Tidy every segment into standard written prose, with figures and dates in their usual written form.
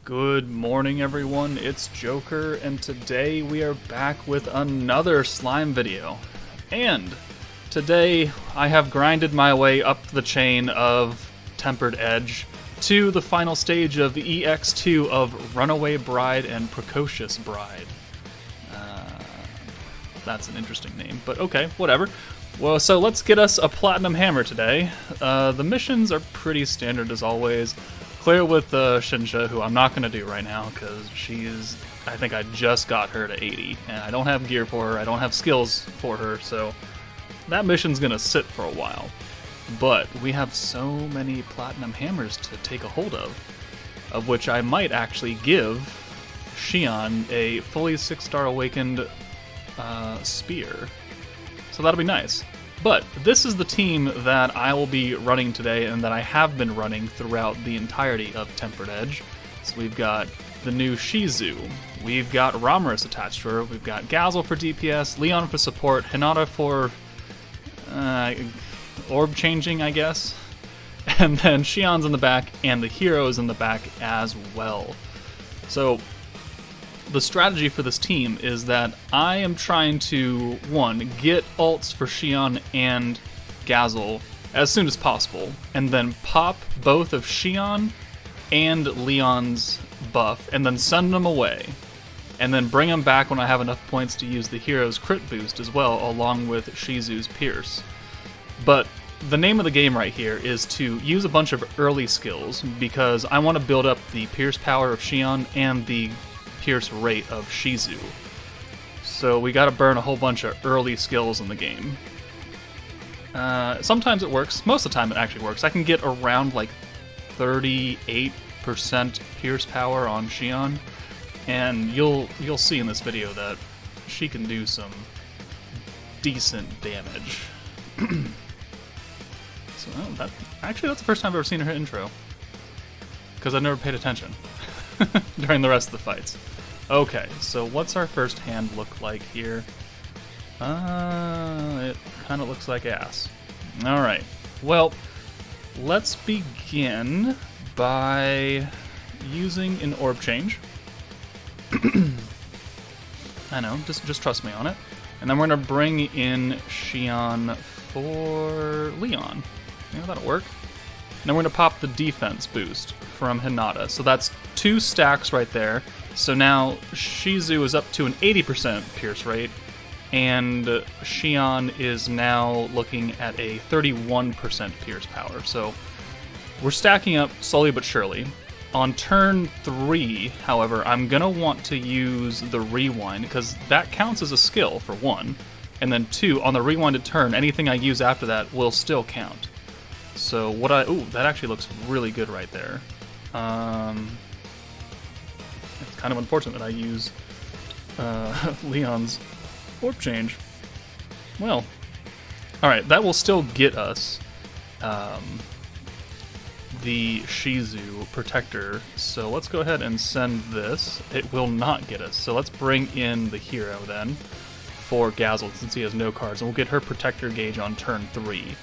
Good morning, everyone. It's Joker, and today we are back with another slime video. And today I have grinded my way up the chain of Tempered Edge to the final stage of the EX2 of Runaway Bride and Precocious Bride. That's an interesting name, but okay, whatever. Well, so let's get us a Platinum Hammer today. The missions are pretty standard as always. Clear with Shinsha, who I'm not going to do right now, because she's... I think I just got her to 80, and I don't have gear for her, I don't have skills for her, so that mission's going to sit for a while. But we have so many Platinum Hammers to take a hold of which I might actually give Shion a fully 6-star awakened spear. So that'll be nice. But this is the team that I will be running today and that I have been running throughout the entirety of Tempered Edge. So we've got the new Shizu, we've got Ramorous attached to her, we've got Gazel for DPS, Leon for support, Hinata for orb changing, I guess. And then Shion's in the back and the heroes in the back as well. So the strategy for this team is that I am trying to, one, get ults for Shion and Gazel as soon as possible, and then pop both of Shion and Leon's buff, and then send them away, and then bring them back when I have enough points to use the hero's crit boost as well, along with Shizu's Pierce. But the name of the game right here is to use a bunch of early skills, because I want to build up the Pierce power of Shion and the Pierce rate of Shizu. So we gotta burn a whole bunch of early skills in the game. Sometimes it works. Most of the time it actually works. I can get around like 38% Pierce power on Shion, and you'll see in this video that she can do some decent damage. So actually that's the first time I've ever seen her intro, because I've never paid attention during the rest of the fights. Okay, so what's our first hand look like here? It kind of looks like ass. Alright, well, let's begin by using an orb change. I know, just trust me on it. And then we're going to bring in Shion for Leon. Yeah, that'll work. And then we're going to pop the defense boost from Hinata. So that's 2 stacks right there. So now Shizu is up to an 80% Pierce rate, and Shion is now looking at a 31% Pierce power. So we're stacking up slowly but surely. On turn 3, however, I'm going to want to use the rewind, because that counts as a skill, for 1. And then 2, on the rewinded turn, anything I use after that will still count. So what ooh, that actually looks really good right there. It's kind of unfortunate that I use Leon's orb change. Well, alright, that will still get us the Shizu Protector, so let's go ahead and send this. It will not get us, so let's bring in the hero then for Gazel, since he has no cards, and we'll get her Protector gauge on turn 3.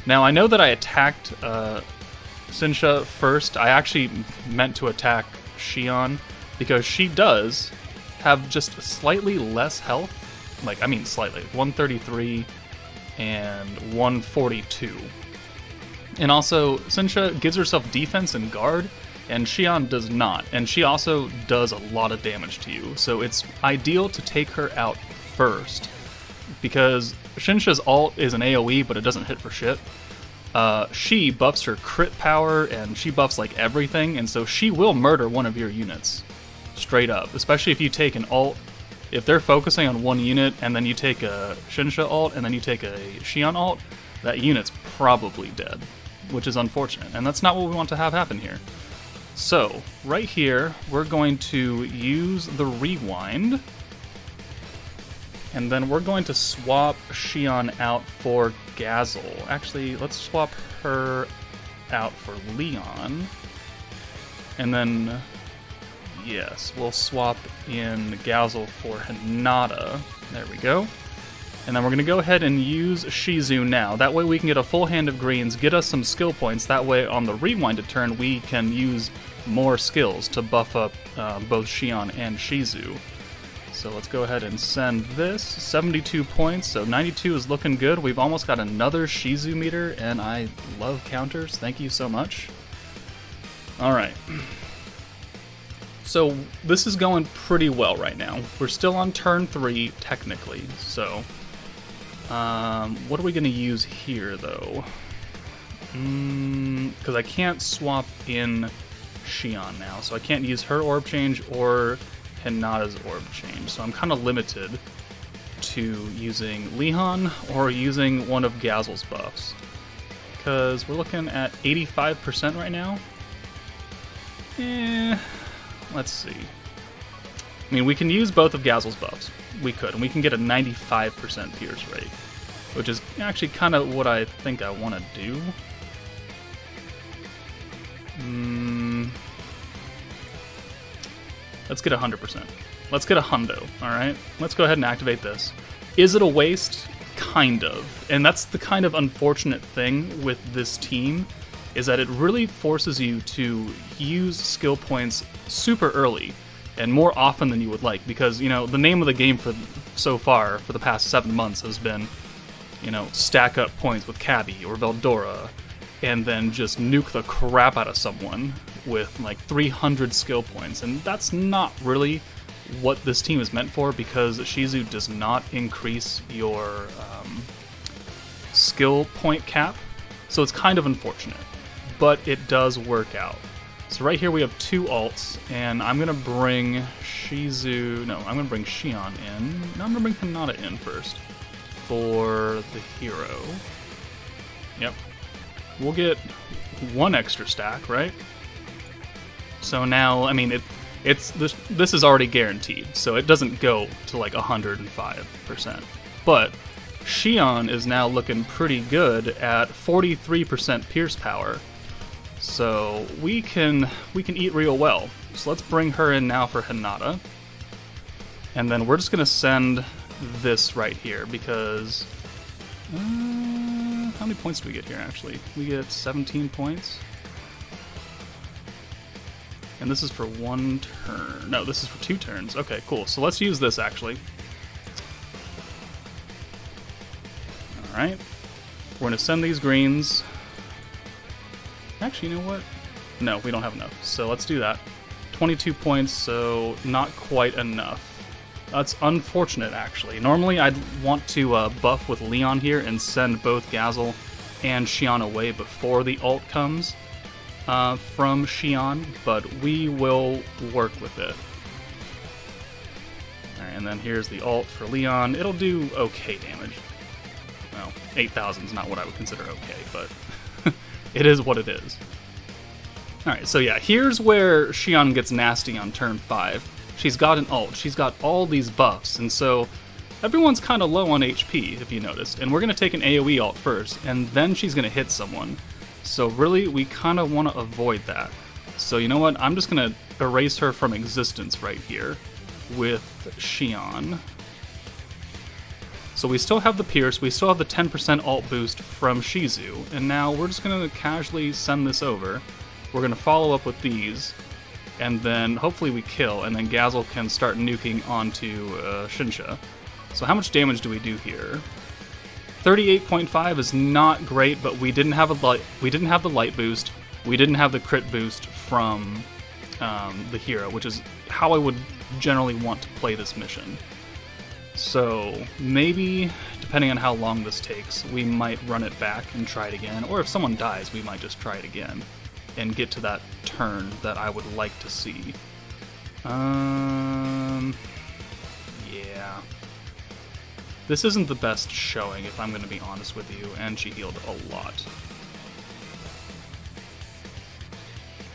Now, I know that I attacked Shinsha first. I actually meant to attack Shion, because she does have just slightly less health. Like, I mean slightly. 133 and 142. And also, Shinsha gives herself defense and guard, and Shion does not. And she also does a lot of damage to you. So it's ideal to take her out first, because Shinsha's ult is an AoE, but it doesn't hit for shit. She buffs her crit power, and she buffs like everything, and so she will murder one of your units. Straight up. Especially if you take an ult. If they're focusing on one unit, and then you take a Shinsha ult, and then you take a Shion ult, that unit's probably dead. Which is unfortunate, and that's not what we want to have happen here. So, right here, we're going to use the rewind, and then we're going to swap Shion out for Gazel. Actually, let's swap her out for Leon. And then, yes, we'll swap in Gazel for Hinata. There we go. And then we're going to go ahead and use Shizu now. That way we can get a full hand of greens, get us some skill points. That way on the rewinded turn we can use more skills to buff up both Xion and Shizu. So let's go ahead and send this. 72 points, so 92 is looking good. We've almost got another Shizu meter, and I love counters. Thank you so much. Alright. So this is going pretty well right now. We're still on turn 3, technically, so... what are we going to use here, though? Because I can't swap in Xion now, so I can't use her orb change or Hinata's orb change, so I'm kind of limited to using Lihon or using one of Gazel's buffs. Because we're looking at 85% right now. Let's see. I mean, we can use both of Gazel's buffs. We could, and we can get a 95% pierce rate, which is actually kind of what I think I want to do. Let's get 100%. Let's get a hundo, alright? Let's go ahead and activate this. Is it a waste? Kind of. And that's the kind of unfortunate thing with this team, is that it really forces you to use skill points super early and more often than you would like, because, you know, the name of the game for so far for the past 7 months has been, you know, stack up points with Cabby or Veldora and then just nuke the crap out of someone with like 300 skill points, and that's not really what this team is meant for, because Shizu does not increase your skill point cap, so it's kind of unfortunate, but it does work out. So right here we have 2 alts, and I'm gonna bring Shizu, no, I'm gonna bring Xion in. No, I'm gonna bring Hinata in first for the hero. Yep. We'll get 1 extra stack, right? So now, I mean, this is already guaranteed, so it doesn't go to like 105%. But Xion is now looking pretty good at 43% pierce power. So we can eat real well. So let's bring her in now for Hinata. And then we're just gonna send this right here because how many points do we get here actually? We get 17 points. And this is for 1 turn. No, this is for 2 turns. Okay, cool. So let's use this actually. Alright. We're gonna send these greens. Actually, you know what? No, we don't have enough. So let's do that. 22 points, so not quite enough. That's unfortunate, actually. Normally, I'd want to buff with Leon here and send both Gazel and Xion away before the ult comes from Xion, but we will work with it. Alright, and then here's the ult for Leon. It'll do okay damage. Well, 8,000 is not what I would consider okay, but it is what it is. Alright, so yeah, here's where Xion gets nasty on turn 5. She's got an ult, she's got all these buffs, and so everyone's kind of low on HP, if you noticed. And we're going to take an AoE ult first, and then she's going to hit someone. So really, we kind of want to avoid that. So you know what, I'm just going to erase her from existence right here with Xion. So we still have the Pierce, we still have the 10% ult boost from Shizu, and now we're just going to casually send this over. We're going to follow up with these, and then hopefully we kill, and then Gazel can start nuking onto Shinsha. So how much damage do we do here? 38.5 is not great, but we didn't have the light boost, we didn't have the crit boost from the hero, which is how I would generally want to play this mission. So maybe, depending on how long this takes, we might run it back and try it again, or if someone dies, we might just try it again and get to that turn that I would like to see. Yeah. This isn't the best showing, if I'm going to be honest with you, and she healed a lot.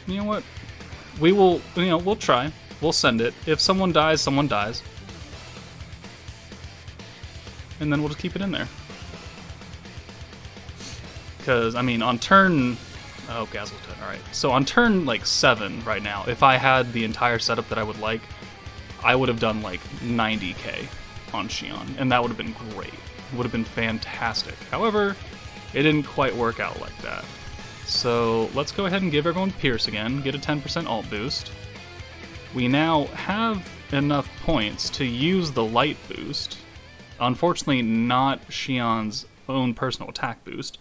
You know what? We will, we'll try. We'll send it. If someone dies, someone dies. And then we'll just keep it in there. Because, I mean, on turn... Oh, Gazel's dead. Alright. So on turn, 7 right now, if I had the entire setup that I would like, I would have done, 90k on Xion, and that would have been great. would have been fantastic. However, it didn't quite work out like that. So let's go ahead and give everyone Pierce again, get a 10% alt boost. We now have enough points to use the light boost. Unfortunately, not Shion's own personal attack boost.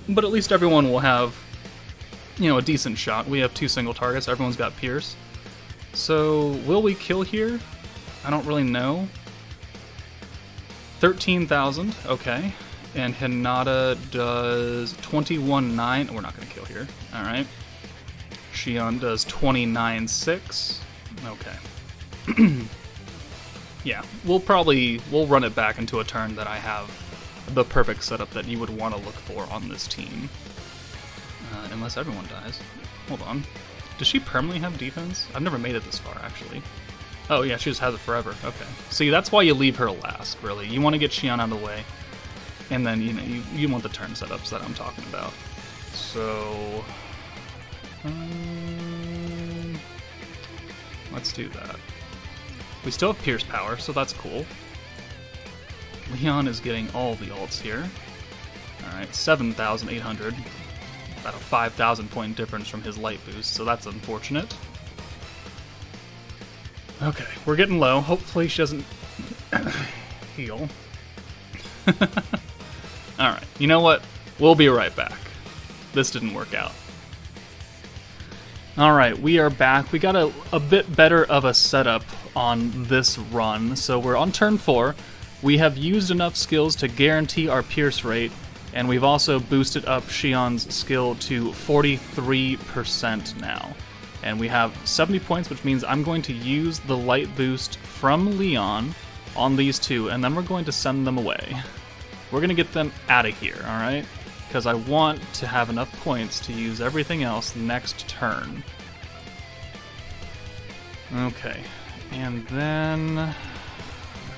But at least everyone will have, you know, a decent shot. We have 2 single targets, everyone's got Pierce. So, will we kill here? I don't really know. 13,000, okay. And Hinata does 21.9. We're not going to kill here. Alright. Shion does 29.6. Okay. Yeah, we'll run it back into a turn that I have the perfect setup that you would want to look for on this team. Unless everyone dies. Hold on. Does she permanently have defense? I've never made it this far, actually. Oh, yeah, she just has it forever. Okay. See, that's why you leave her last, really. You want to get Shion out of the way. And then, you know, you want the turn setups that I'm talking about. So... let's do that. We still have Pierce power, so that's cool. Leon is getting all the ults here. Alright, 7,800. About a 5,000 point difference from his light boost, so that's unfortunate. Okay, we're getting low. Hopefully she doesn't heal. Alright, you know what? We'll be right back. This didn't work out. Alright, we are back. We got a bit better of a setup on this run. So we're on turn 4. We have used enough skills to guarantee our Pierce rate, and we've also boosted up Shion's skill to 43% now. And we have 70 points, which means I'm going to use the light boost from Leon on these two, and then we're going to send them away. We're going to get them out of here, alright? Because I want to have enough points to use everything else next turn. Okay, and then I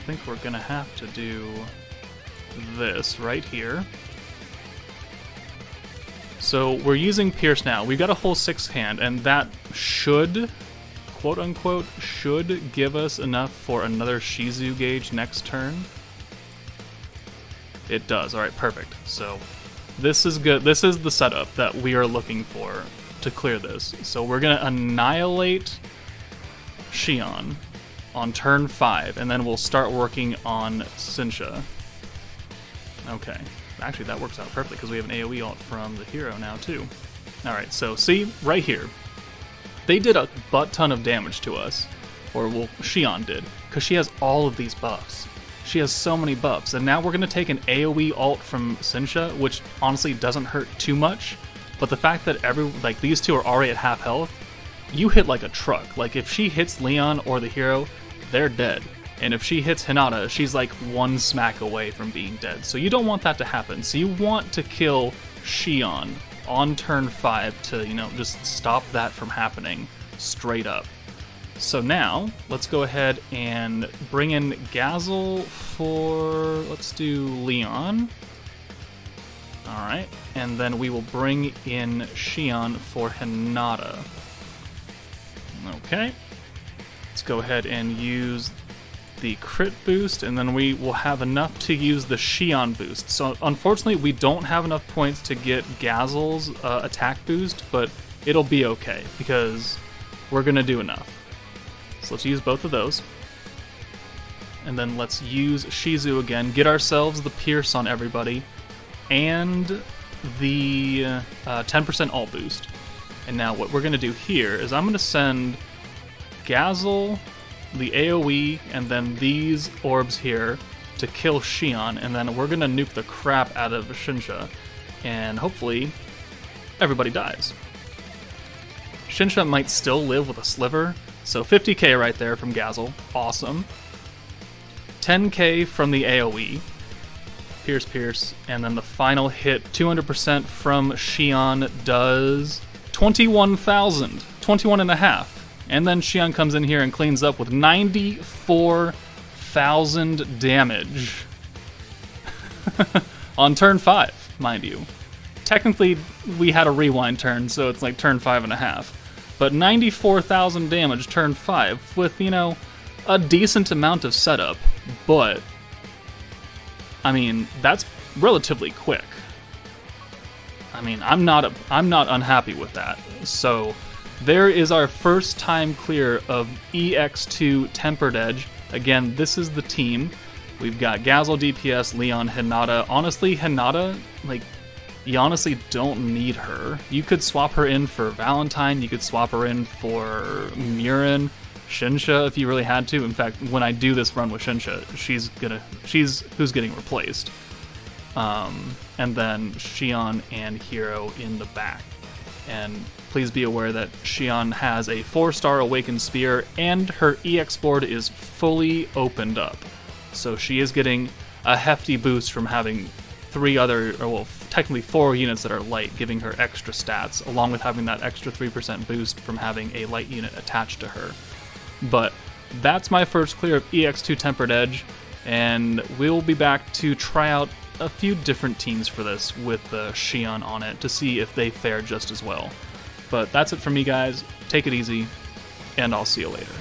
think we're going to have to do this right here. So we're using Pierce now. We've got a whole 6 hand, and that should, quote-unquote, should give us enough for another Shizu gauge next turn. It does. Alright, perfect. So this is good. This is the setup that we are looking for to clear this. So we're going to annihilate Shion on turn 5, and then we'll start working on Sinsha. Okay. Actually, that works out perfectly because we have an AoE ult from the hero now, too. Alright, so see, right here. They did a butt ton of damage to us. Or, well, Shion did. Because she has all of these buffs. She has so many buffs. And now we're going to take an AoE ult from Sinsha, which honestly doesn't hurt too much. But the fact that these two are already at half health, you hit like a truck. Like, if she hits Leon or the hero, they're dead. And if she hits Hinata, she's like one smack away from being dead. So you don't want that to happen. So you want to kill Shion on turn 5 to, you know, just stop that from happening straight up. So now, let's go ahead and bring in Gazel for, let's do Leon. Alright, and then we will bring in Shion for Hinata. Okay, let's go ahead and use the crit boost, and then we will have enough to use the Shion boost. So unfortunately, we don't have enough points to get Gazel's attack boost, but it'll be okay, because we're going to do enough. So let's use both of those. And then let's use Shizu again, get ourselves the Pierce on everybody, and the 10% ult boost. And now what we're going to do here is I'm going to send Gazel, the AoE, and then these orbs here to kill Shion, and then we're going to nuke the crap out of Shinsha, and hopefully everybody dies. Shinsha might still live with a sliver, so 50k right there from Gazel, awesome. 10k from the AoE, Pierce, and then the final hit, 200% from Shion does 21,000, 21 and a half. And then Shion comes in here and cleans up with 94,000 damage. On turn 5, mind you. Technically, we had a rewind turn, so it's like turn 5.5. But 94,000 damage turn 5 with, you know, a decent amount of setup. But I mean, that's relatively quick. I mean, I'm not unhappy with that. So there is our first time clear of EX2 Tempered Edge. Again, this is the team. We've got Gazel, DPS, Leon, Hinata. Honestly, Hinata, like, you honestly don't need her. You could swap her in for Valentine, you could swap her in for Murin, Shinsha if you really had to. In fact, when I do this run with Shinsha, she's who's getting replaced. And then Xion and Hero in the back. And please be aware that Xion has a 4-star Awakened Spear, and her EX board is fully opened up. So she is getting a hefty boost from having technically 4 units that are light, giving her extra stats, along with having that extra 3% boost from having a light unit attached to her. But that's my first clear of EX2 Tempered Edge, and we'll be back to try out a few different teams for this with Xion on it to see if they fare just as well. But that's it for me, guys. Take it easy, and I'll see you later.